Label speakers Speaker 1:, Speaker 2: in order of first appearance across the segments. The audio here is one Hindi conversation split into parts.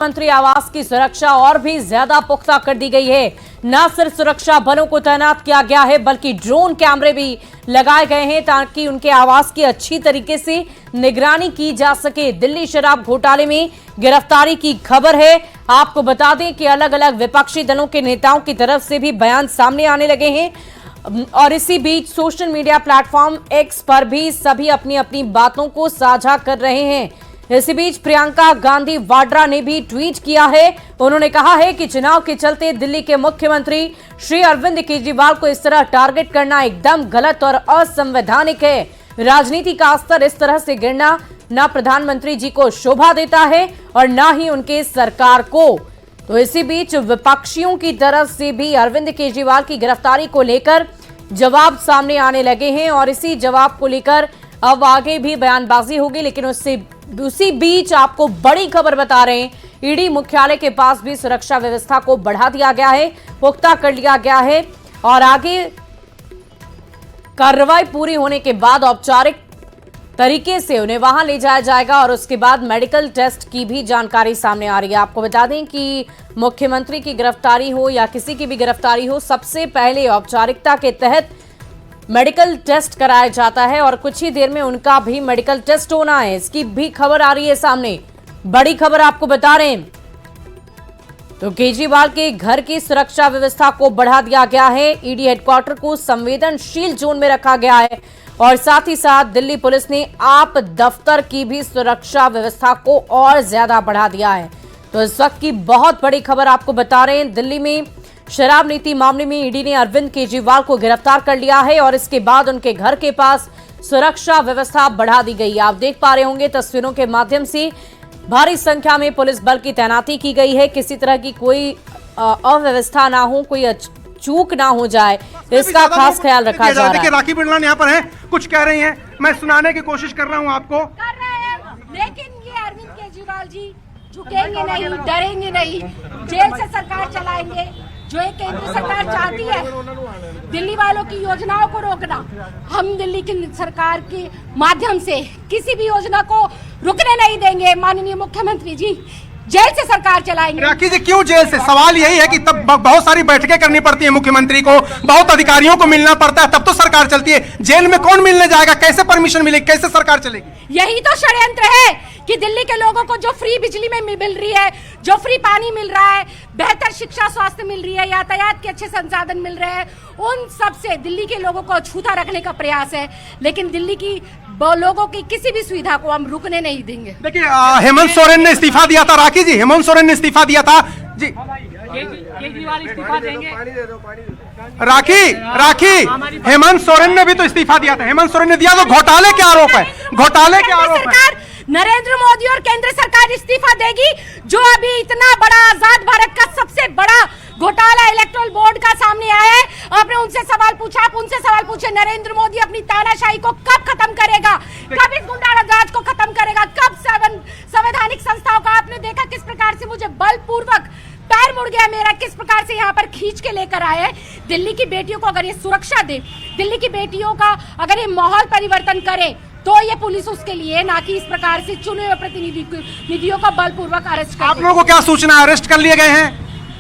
Speaker 1: मंत्री आवास की सुरक्षा और भी ज्यादा पुख्ता कर दी गई है। न सिर्फ सुरक्षा बलों को तैनात किया गया है बल्कि ड्रोन कैमरे भी लगाए गए हैं ताकि उनके आवास की अच्छी तरीके से निगरानी की जा सके। दिल्ली शराब घोटाले में गिरफ्तारी की खबर है। आपको बता दें कि अलग अलग विपक्षी दलों के नेताओं की तरफ से भी बयान सामने आने लगे हैं और इसी बीच सोशल मीडिया प्लेटफॉर्म एक्स पर भी सभी अपनी अपनी बातों को साझा कर रहे हैं। इसी बीच प्रियंका गांधी वाड्रा ने भी ट्वीट किया है। उन्होंने कहा है कि चुनाव के चलते दिल्ली के मुख्यमंत्री श्री अरविंद केजरीवाल को इस तरह टारगेट करना एकदम गलत और असंवैधानिक है। राजनीति का स्तर इस तरह से गिरना न प्रधानमंत्री जी को शोभा देता है और न ही उनके सरकार को। तो इसी बीच विपक्षियों की तरफ से भी अरविंद केजरीवाल की गिरफ्तारी को लेकर जवाब सामने आने लगे हैं और इसी जवाब को लेकर अब आगे भी बयानबाजी होगी। लेकिन उसी बीच आपको बड़ी खबर बता रहे हैं, ईडी मुख्यालय के पास भी सुरक्षा व्यवस्था को बढ़ा दिया गया है, पुख्ता कर लिया गया है और आगे कार्रवाई पूरी होने के बाद औपचारिक तरीके से उन्हें वहां ले जाया जाएगा और उसके बाद मेडिकल टेस्ट की भी जानकारी सामने आ रही है। आपको बता दें कि मुख्यमंत्री की गिरफ्तारी हो या किसी की भी गिरफ्तारी हो, सबसे पहले औपचारिकता के तहत मेडिकल टेस्ट कराया जाता है और कुछ ही देर में उनका भी मेडिकल टेस्ट होना है। इसकी भी खबर आ रही है सामने, बड़ी खबर आपको बता रहे हैं। तो केजरीवाल के घर की सुरक्षा व्यवस्था को बढ़ा दिया गया है। ईडी हेडक्वार्टर को संवेदनशील जोन में रखा गया है और साथ ही साथ दिल्ली पुलिस ने आप दफ्तर की भी सुरक्षा व्यवस्था को और ज्यादा बढ़ा दिया है। तो इस वक्त की बहुत बड़ी खबर आपको बता रहे हैं, दिल्ली में शराब नीति मामले में ईडी ने अरविंद केजरीवाल को गिरफ्तार कर लिया है और इसके बाद उनके घर के पास सुरक्षा व्यवस्था बढ़ा दी गई। आप देख पा रहे होंगे तस्वीरों के माध्यम से भारी संख्या में पुलिस बल की तैनाती की गई है। किसी तरह की कोई अव्यवस्था ना हो, कोई चूक ना हो जाए, इसका खास ख्याल रखा जा रहा है।
Speaker 2: राखी बिड़लान यहाँ पर है, कुछ कह रही हैं, मैं सुनाने की कोशिश कर रहा हूँ आपको।
Speaker 3: लेकिन ये अरविंद केजरीवाल जी झुकेंगे नहीं, डरेंगे नहीं, जेल से सरकार चलाएंगे। जो एक केंद्र सरकार चाहती है दिल्ली वालों की योजनाओं को रोकना, हम दिल्ली की सरकार के माध्यम से किसी भी योजना को रुकने नहीं देंगे। माननीय मुख्यमंत्री जी जेल से सरकार चलाएंगे।
Speaker 2: राखी जी क्यों जेल से? सवाल यही है कि तब बहुत सारी बैठकें करनी पड़ती है मुख्यमंत्री को, बहुत अधिकारियों को मिलना पड़ता है, तब तो सरकार चलती है। जेल में कौन मिलने जाएगा? कैसे परमिशन मिलेगी? कैसे सरकार चलेगी?
Speaker 3: यही तो षड्यंत्र है कि दिल्ली के लोगों को जो फ्री बिजली में मिल रही है, जो फ्री पानी मिल रहा है, बेहतर शिक्षा स्वास्थ्य मिल रही है, यातायात के अच्छे संसाधन मिल रहे हैं, उन सब से दिल्ली के लोगों को अछूता रखने का प्रयास है। लेकिन दिल्ली की लोगों की किसी भी सुविधा को हम रुकने नहीं देंगे।
Speaker 2: देखिए हेमंत सोरेन ने इस्तीफा दिया था। राखी जी, हेमंत सोरेन ने इस्तीफा दिया था जी।
Speaker 4: केजरीवाल इस्तीफा देंगे।
Speaker 2: राखी हेमंत सोरेन ने भी तो इस्तीफा दिया था। हेमंत सोरेन ने दिया तो घोटाले के आरोप है, घोटाले के आरोप है।
Speaker 3: नरेंद्र मोदी और केंद्र सरकार इस्तीफा देगी। जो अभी इतना बड़ा आजाद भारत का सबसे बड़ा घोटाला इलेक्टोरल बोर्ड का सामने आया है, आपने उनसे सवाल पूछा, आप उनसे सवाल पूछे, नरेंद्र मोदी अपनी तानाशाही को कब खत्म करेगा, कब इस गुंडाराज को खत्म करेगा, कब संवैधानिक संस्थाओं का? आपने देखा किस प्रकार से मुझे बलपूर्वक पैर मुड़ गया मेरा, किस प्रकार से यहाँ पर खींच के लेकर आए हैं। दिल्ली की बेटियों को अगर ये सुरक्षा दे, दिल्ली की बेटियों का अगर ये माहौल परिवर्तन करे, तो ये पुलिस उसके लिए, ना कि इस प्रकार से चुने हुए प्रतिनिधियों का बलपूर्वक अरेस्ट कर।
Speaker 2: आप लोगों को क्या सूचना है? अरेस्ट कर लिए गए हैं?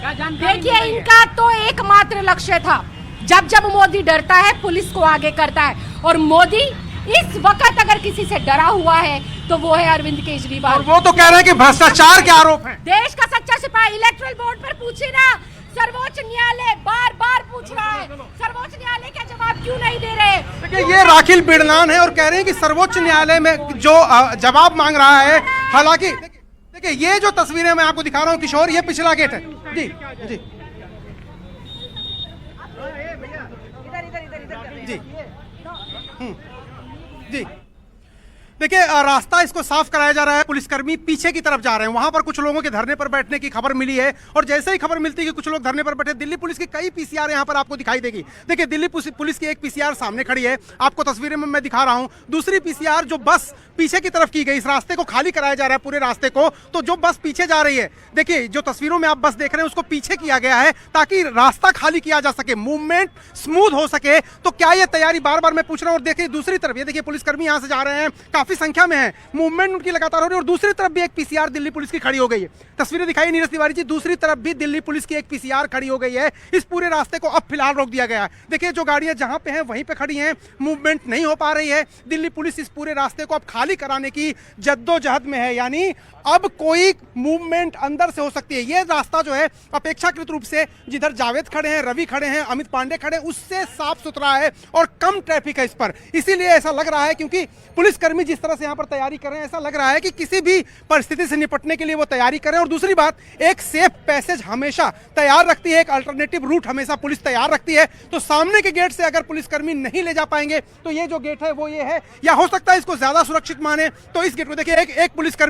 Speaker 3: देखिए, इनका तो एकमात्र लक्ष्य था, जब जब मोदी डरता है पुलिस को आगे करता है, और मोदी इस वक्त अगर किसी से डरा हुआ है तो वो है अरविंद केजरीवाल।
Speaker 2: और वो तो कह रहे हैं कि भ्रष्टाचार के आरोप हैं।
Speaker 3: देश का सच्चा सिपाही इलेक्टोरल बोर्ड पर पूछे ना, सर्वोच्च न्यायालय बार बार पूछ रहा है, सर्वोच्च न्यायालय का जवाब क्यों नहीं दे रहे?
Speaker 2: देखिए ये राखी बिड़लान है और कह रहे हैं कि सर्वोच्च न्यायालय में जो जवाब मांग रहा है। हालांकि देखिए ये जो तस्वीरें मैं आपको दिखा रहा हूँ किशोर, ये पिछला गेट है जी जी जी जी। देखिए रास्ता इसको साफ कराया जा रहा है, पुलिसकर्मी पीछे की तरफ जा रहे हैं। वहां पर कुछ लोगों के धरने पर बैठने की खबर मिली है और जैसे ही खबर मिलती है कि कुछ लोग धरने पर बैठे, दिल्ली पुलिस की कई पीसीआर यहां पर आपको दिखाई देगी। देखिए दिल्ली पुलिस की एक पीसीआर सामने खड़ी है, आपको तस्वीरें में मैं दिखा रहा हूं। दूसरी पीसीआर जो बस पीछे की तरफ की गई, इस रास्ते को खाली कराया जा रहा है, पूरे रास्ते को। तो जो बस पीछे जा रही है, देखिए जो तस्वीरों में आप बस देख रहे हैं उसको पीछे किया गया है ताकि रास्ता खाली किया जा सके, मूवमेंट स्मूथ हो सके। तो क्या ये तैयारी, बार बार मैं पूछ रहा हूं। और देखिए दूसरी तरफ, ये देखिए पुलिसकर्मी यहां से जा रहे हैं, काफी काफी संख्या में है, मूवमेंट उनकी लगातार हो रही है। और दूसरी तरफ भी एक पीसीआर दिल्ली पुलिस की खड़ी हो गई है। तस्वीरें दिखाई नीरज तिवारी जी, दूसरी तरफ भी दिल्ली पुलिस की एक पीसीआर खड़ी हो गई है। इस पूरे रास्ते को अब फिलहाल रोक दिया गया है। देखिए जो गाड़ियां जहां पे हैं वहीं पे खड़ी हैं, मूवमेंट नहीं हो पा रही है। दिल्ली पुलिस इस पूरे रास्ते को अब खाली कराने की जद्दोजहद में है, यानी अब कोई मूवमेंट अंदर से हो सकती है। ये रास्ता जो है अपेक्षाकृत रूप से जिधर जावेद खड़े हैं, रवि खड़े हैं, अमित पांडे खड़े हैं, उससे साफ सुथरा है और कम ट्रैफिक है इस पर। इसीलिए ऐसा लग रहा है, क्योंकि पुलिसकर्मी जिस तरह से यहाँ पर तैयारी कर रहे हैं, ऐसा लग रहा है कि किसी भी परिस्थिति से निपटने के लिए वो तैयारी करें। और दूसरी बात, एक सेफ पैसेज हमेशा तैयार रखती है, एक अल्टरनेटिव रूट हमेशा पुलिस तैयार रखती है। तो सामने के गेट से अगर पुलिसकर्मी नहीं ले जा पाएंगे तो ये जो गेट है वो ये है, या हो सकता है इसको ज्यादा सुरक्षित माने तो इस गेट को देखिए, एक पुलिसकर्मी